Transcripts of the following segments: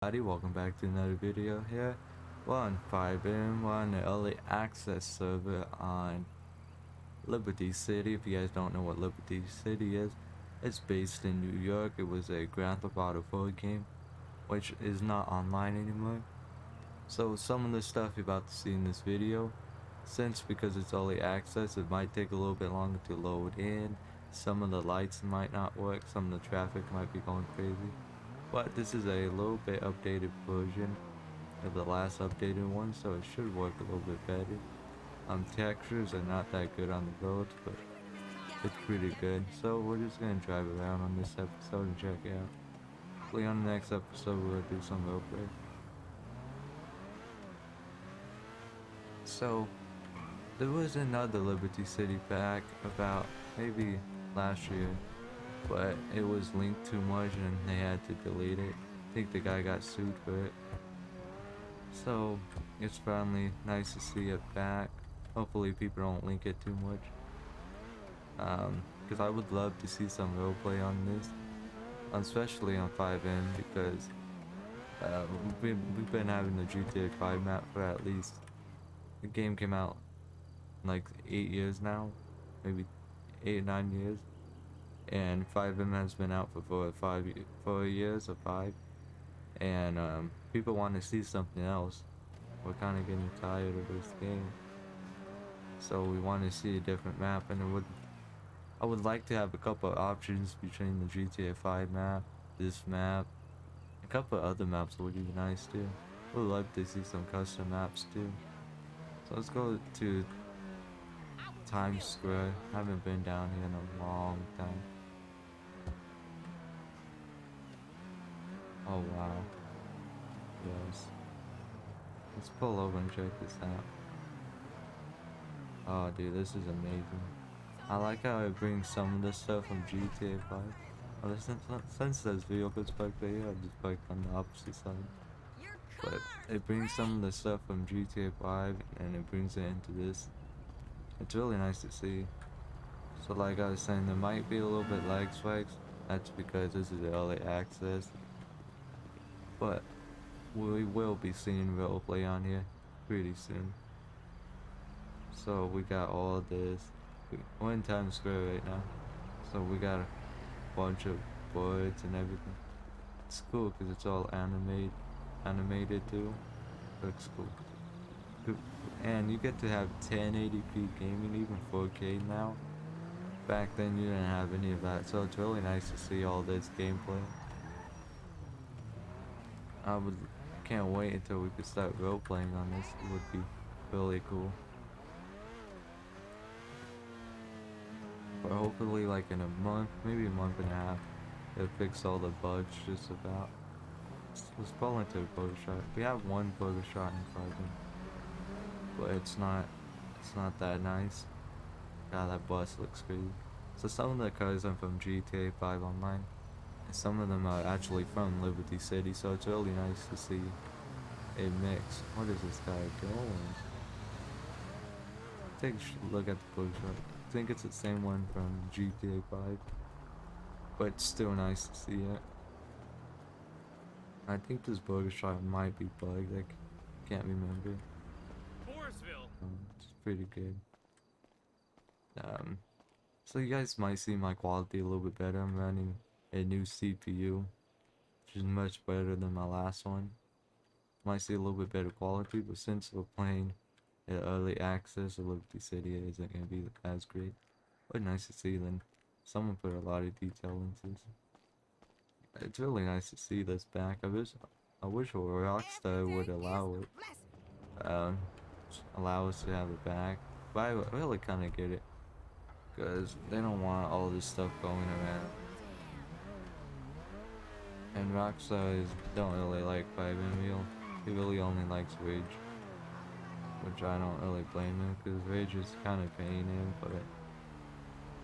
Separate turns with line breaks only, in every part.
Howdy, welcome back to another video here. We're on FIVEM, we're on the early access server on Liberty City. If you guys don't know what Liberty City is, it's based in New York. It was a Grand Theft Auto 4 game, which is not online anymore. So some of the stuff you're about to see in this video, because it's early access, it might take a little bit longer to load in. Some of the lights might not work, some of the traffic might be going crazy. But this is a little bit updated version of the last updated one, so it should work a little bit better. Textures are not that good on the roads, but it's pretty good. So we're just gonna drive around on this episode and check it out. Hopefully on the next episode we'll do some roleplay. So there was another Liberty City pack about maybe last year, but it was linked too much and they had to delete it. I think the guy got sued for it. So it's finally nice to see it back. Hopefully people don't link it too much. Because I would love to see some roleplay on this, especially on FIVEM, because we've been having the GTA 5 map for at least, the game came out like 8 years now, maybe 8 or 9 years. And FIVEM has been out for 4 years or 5, and people want to see something else. We're kind of getting tired of this game, so we want to see a different map. And I would like to have a couple of options between the GTA 5 map, this map, a couple of other maps would be nice too. Would love to see some custom maps too. So let's go to Times Square. Haven't been down here in a long time. Oh wow. Yes. Let's pull over and check this out. Oh dude, this is amazing. I like how it brings some of the stuff from GTA 5. Oh, since there's vehicles back there, I just bike on the opposite side. But it brings some of the stuff from GTA 5 and it brings it into this. It's really nice to see. So like I was saying, there might be a little bit lag spikes. That's because this is early access. But we will be seeing roleplay on here pretty soon. So we got all this. We're in Times Square right now, so we got a bunch of birds and everything. It's cool because it's all animated too. Looks cool. And you get to have 1080p gaming, even 4K now. Back then you didn't have any of that, so it's really nice to see all this gameplay. Can't wait until we could start role playing on this. It would be really cool. But hopefully like in a month, maybe a month and a half, they'll fix all the bugs just about. Let's pull into a burger shop. We have one burger shop in Carson, but it's not that nice. God, that bus looks crazy. So some of the cars are from GTA 5 Online, and some of them are actually from Liberty City, so it's really nice to see a mix. What is this guy going? Take a look at the burger shop. I think it's the same one from GTA 5, but it's still nice to see it. I think this burger shop might be bugged, I can't remember. It's pretty good. So you guys might see my quality a little bit better. I'm running a new CPU, which is much better than my last one. Might see a little bit better quality, but since we're playing early access, the Liberty City isn't going to be as great. But nice to see then. Someone put a lot of detail into this. It's really nice to see this back. I wish Rockstar would allow it. Allow us to have it back. But I really kind of get it, because they don't want all this stuff going around. And Rockstar don't really like FIVEM. He really only likes Rage, which I don't really blame him, because Rage is kind of paying him, but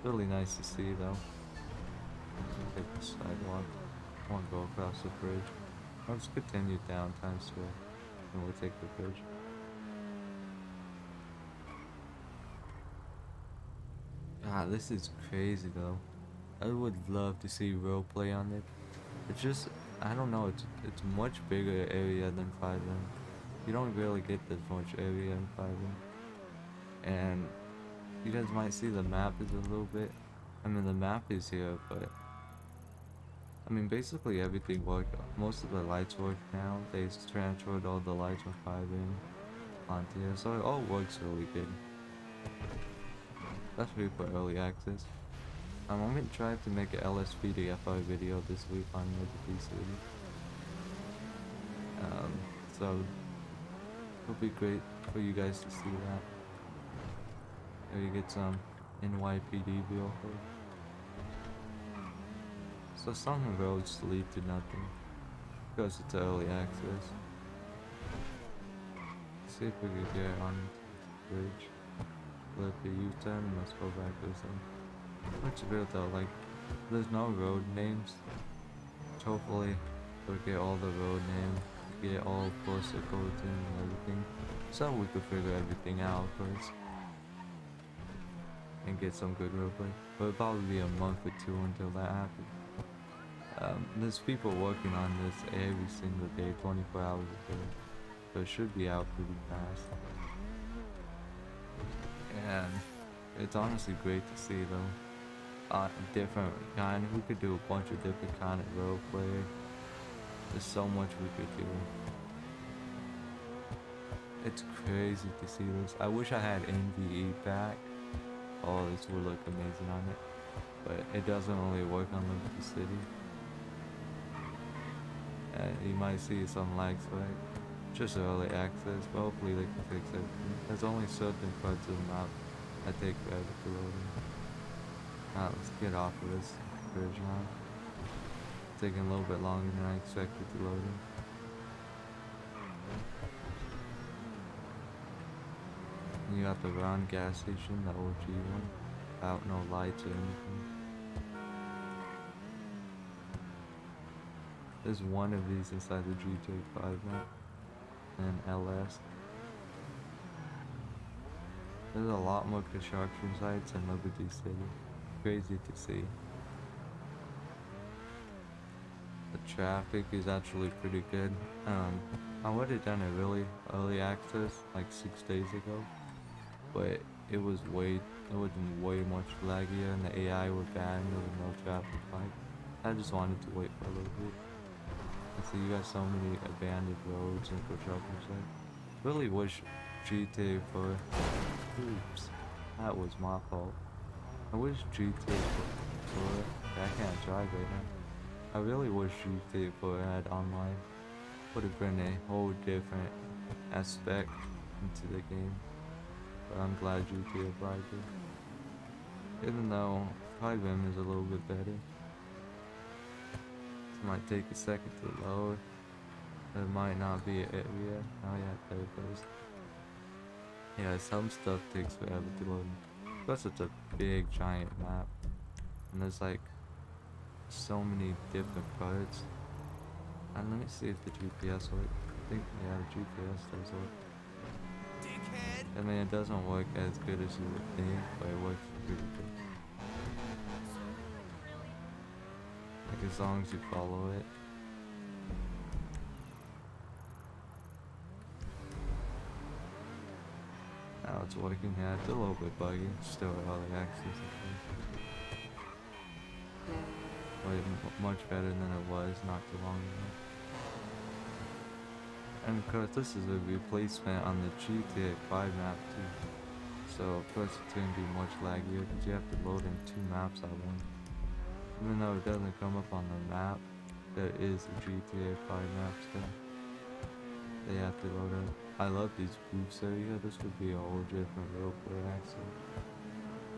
really nice to see though. Take the sidewalk. I want to go across the bridge. Let's continue down Times Square, and we'll take the bridge. God, this is crazy though. I would love to see roleplay on it. It's just I don't know, it's a much bigger area than FIVEM. You don't really get this much area in FIVEM. And you guys might see the map is a little bit, I mean the map is here, but I mean basically everything worked. Most of the lights work now. They transferred all the lights from FIVEM onto here, so it all works really good. That's really for early access. I'm gonna try to make an LSPDFI video this week on Liberty City. So it'll be great for you guys to see that. Maybe get some NYPD vehicle. So some roads lead to nothing because it's early access. See if we can get on the bridge. Let the U-turn and let's go back this way. Which is weird though, like there's no road names. Hopefully we'll get all the road names, get all postal codes in and everything. So we could figure everything out first. And get some good roadway. But it'll probably be a month or two until that happens. There's people working on this every single day, 24 hours a day. So it should be out pretty fast. And it's honestly great to see though. Different kind. We could do a bunch of different kind of role play. There's so much we could do. It's crazy to see this. I wish I had NVE back. Oh, this would look amazing on it. But it doesn't only work on Liberty City. You might see some lags, right? Just early access, but hopefully they can fix it. There's only certain parts of the map that take forever to load in. Alright, let's get off of this bridge now. Taking a little bit longer than I expected to load in. You got the round gas station, the OG one, without no lights or anything. There's one of these inside the GTA 5 map, and LS. There's a lot more construction sites in Liberty City. Crazy to see. The traffic is actually pretty good. I would have done it really early access, like 6 days ago. But it was way much laggier and the AI were bad and there was no traffic light. I just wanted to wait for a little bit. I see you got so many abandoned roads and construction sites. Really wish GTA 4. Oops, that was my fault. I wish GTA 4. I can't drive right now. I really wish GTA 4 had online. Would have been a whole different aspect into the game. But I'm glad GTA 5 did. Even though FIVEM is a little bit better. It might take a second to load. There might not be an area. Oh yeah, there it goes. Yeah, some stuff takes forever to load. Plus it's a big giant map. And there's like so many different parts. And let me see if the GPS works. I think, yeah, the GPS does work. I mean, it doesn't work as good as you would think, but it works pretty good. Like as long as you follow it. Now it's working. Yeah, it's a little bit buggy. Still early access, I think. But much better than it was not too long ago. And of course this is a replacement on the GTA 5 map too. So of course it's going to be much laggier because you have to load in 2 maps at once. Even though it doesn't come up on the map, there is a GTA 5 map still. They have to load up. I love these booths area. This would be a whole different roleplay actually.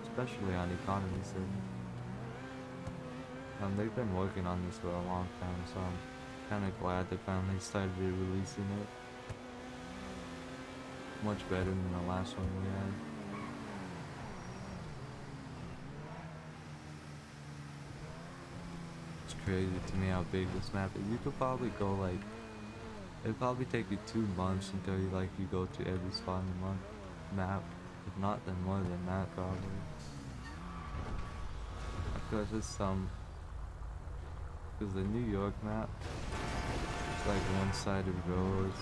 Especially on economy server. They've been working on this for a long time, so I'm kind of glad they finally started releasing it. Much better than the last one we had. It's crazy to me how big this map is. You could probably go like, it'd probably take you 2 months until you go to every spot in the map. If not, then more than that probably. Of course, there's some because the New York map, it's like one-sided roads.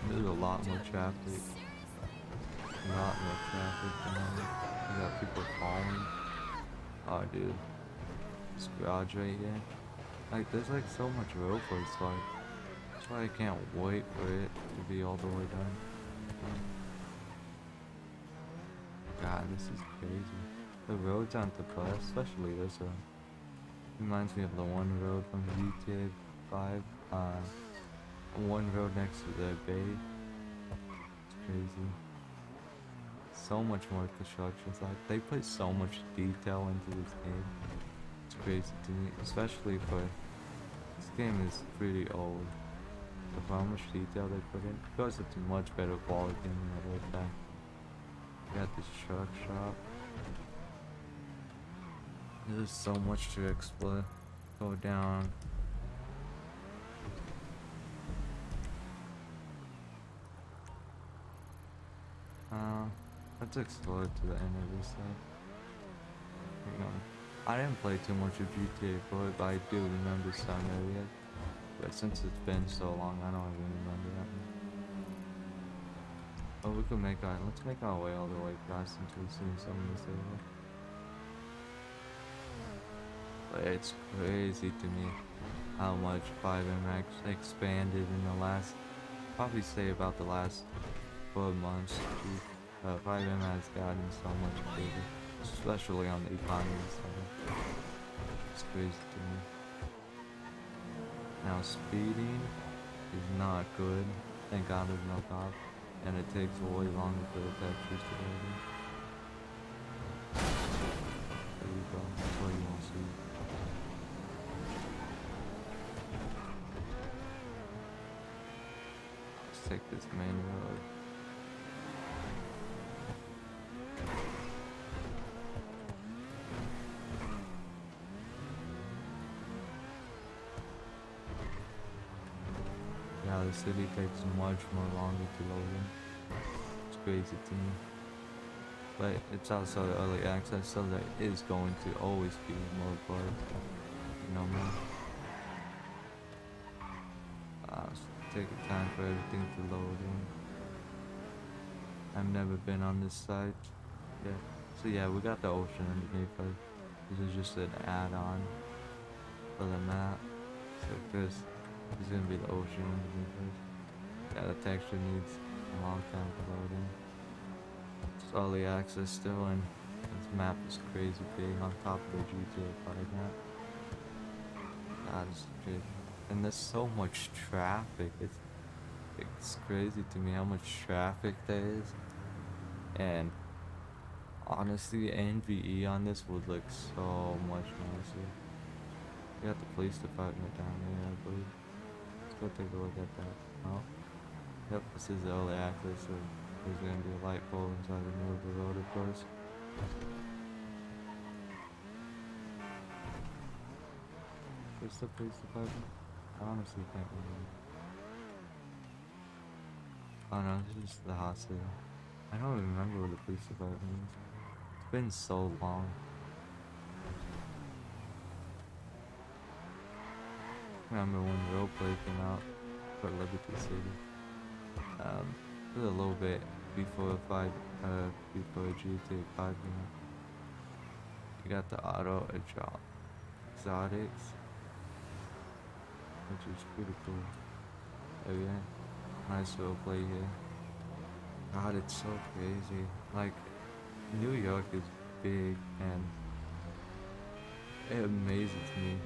There's a lot more traffic. A lot more traffic than you got people calling. Oh, dude, this garage right here. Like, there's like so much road for this part. That's why I can't wait for it to be all the way done. God, this is crazy. The roads aren't the best, especially this one. Reminds me of the one road from GTA 5. One road next to the bay. It's crazy. So much more construction. Like, they put so much detail into this game. It's crazy to me, especially for this game is pretty old. But for how much detail they put in, it goes into much better quality than the other back. Got this truck shop. There's so much to explore. Go down. Let's explore to the end of this thing. You know, I didn't play too much of GTA 4, but I do remember some areas. But since it's been so long, I don't even remember that one. Oh, let's make our way all the way across until we see some of this area. But it's crazy to me how much FIVEM expanded in the last, probably say about the last 4 months. FIVEM has gotten so much bigger, especially on the economy side. It's crazy to me. Now speeding is not good. Thank God there's no cop. And it takes way longer for the textures to load in. There you go, that's what you want to see. Let's take this main road. Yeah, the city takes much more longer to load in. It's crazy to me. But it's also the early access, so there is going to always be more bugs. You know me. Taking time for everything to load in. I've never been on this site yet. So yeah, we got the ocean underneath us. This is just an add-on for the map. So first, there's gonna be the ocean underneath us. Yeah, the texture needs a long time to load in. It's early access still, and this map is crazy big on top of the GTA 5 map. God, it's crazy. And there's so much traffic. It's crazy to me how much traffic there is. And honestly, NVE on this would look so much nicer. We got the police department down there, I believe. Let's go take a look at that. Oh, yep, this is the early access, so there's gonna be a light pole inside the middle of the road, of course. Where's the police department? I honestly can't remember. Oh no, this is the hospital. I don't even remember where the police department is. It's been so long. I remember when Roleplay came out for Liberty City. It was a little bit before GTA 5 came out. You got the auto exotics, which is pretty cool. Oh yeah, nice roleplay here. God, it's so crazy. Like, New York is big and it amazes me.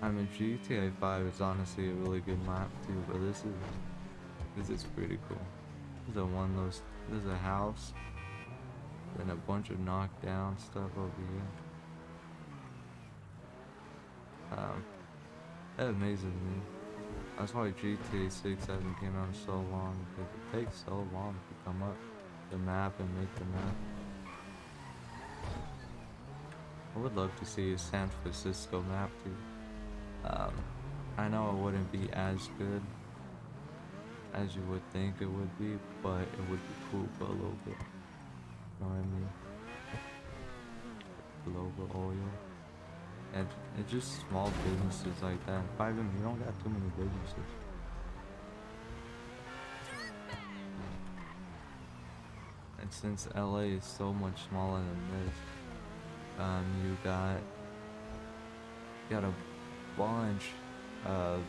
I mean, GTA 5 is honestly a really good map too, but this is pretty cool. There's a house, and a bunch of knocked down stuff over here. That amazes me. That's why GTA 6 hasn't came out in so long, because it takes so long to come up the map and make the map. I would love to see a San Francisco map too. I know it wouldn't be as good as you would think it would be, but it would be cool for a little bit. You know what I mean? Global oil. And it's just small businesses like that. FIVEM, you don't got too many businesses. And since LA is so much smaller than this, you got a bunch of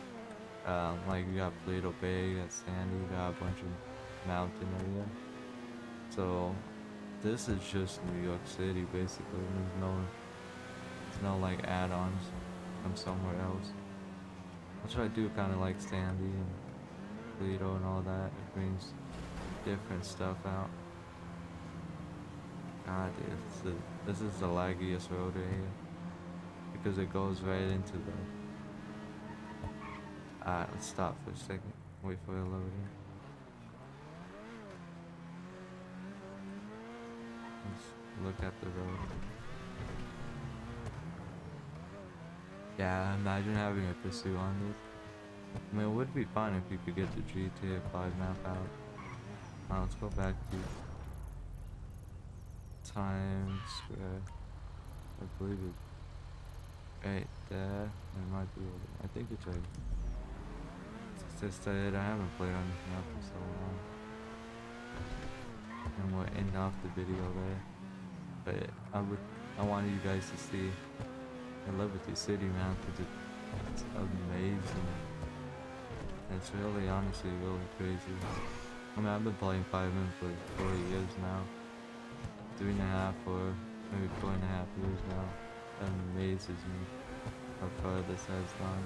like you got Plato Bay, you got Sandy, you got a bunch of mountain area. So this is just New York City basically. There's no like add-ons from somewhere else. That's what I do, kind of like Sandy and Plato and all that. It brings different stuff out. God, dude, this is the laggiest road right here because it goes right into the. Alright, let's stop for a second. Wait for it loading. Let's look at the road. Yeah, imagine having a pursuit on this. I mean, it would be fun if you could get the GTA 5 map out. Now let's go back to Times Square. I believe it's right there. It might be over. I think it's right. It's just that I haven't played on this map for so long. And we'll end off the video there. But I wanted you guys to see the Liberty City, man, because it's amazing. It's really, honestly, really crazy. I mean, I've been playing FIVEM for 4 years now. 3.5 or maybe 4.5 years now. That amazes me how far this has gone.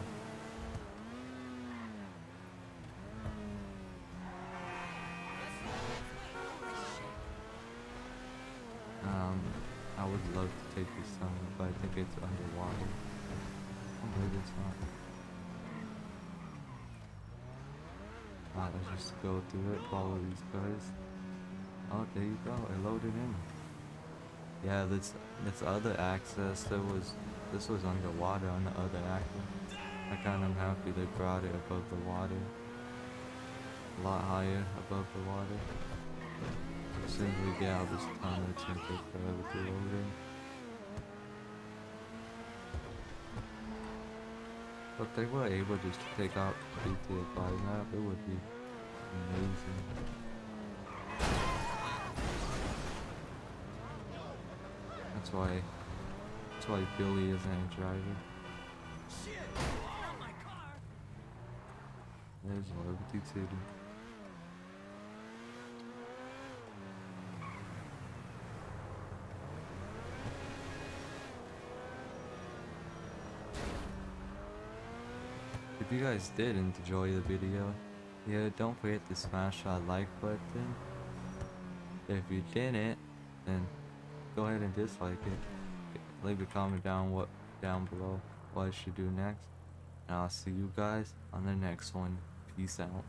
I would love to take this tunnel, but I think it's underwater. I believe it's not. Let's just go through it, follow these cars. Oh, there you go, it loaded in. Yeah, this other access, this was underwater on the other access. I kind of happy they brought it above the water. A lot higher above the water. As soon as we get out of this tunnel, it's gonna take forever to load in. But if they were able just to take out GTA 5 map, it would be amazing. That's why Billy isn't a driver. There's Liberty City. If you guys did enjoy the video, yeah, don't forget to smash that like button. If you didn't, then go ahead and dislike it. Leave a comment down below what I should do next. And I'll see you guys on the next one. Peace out.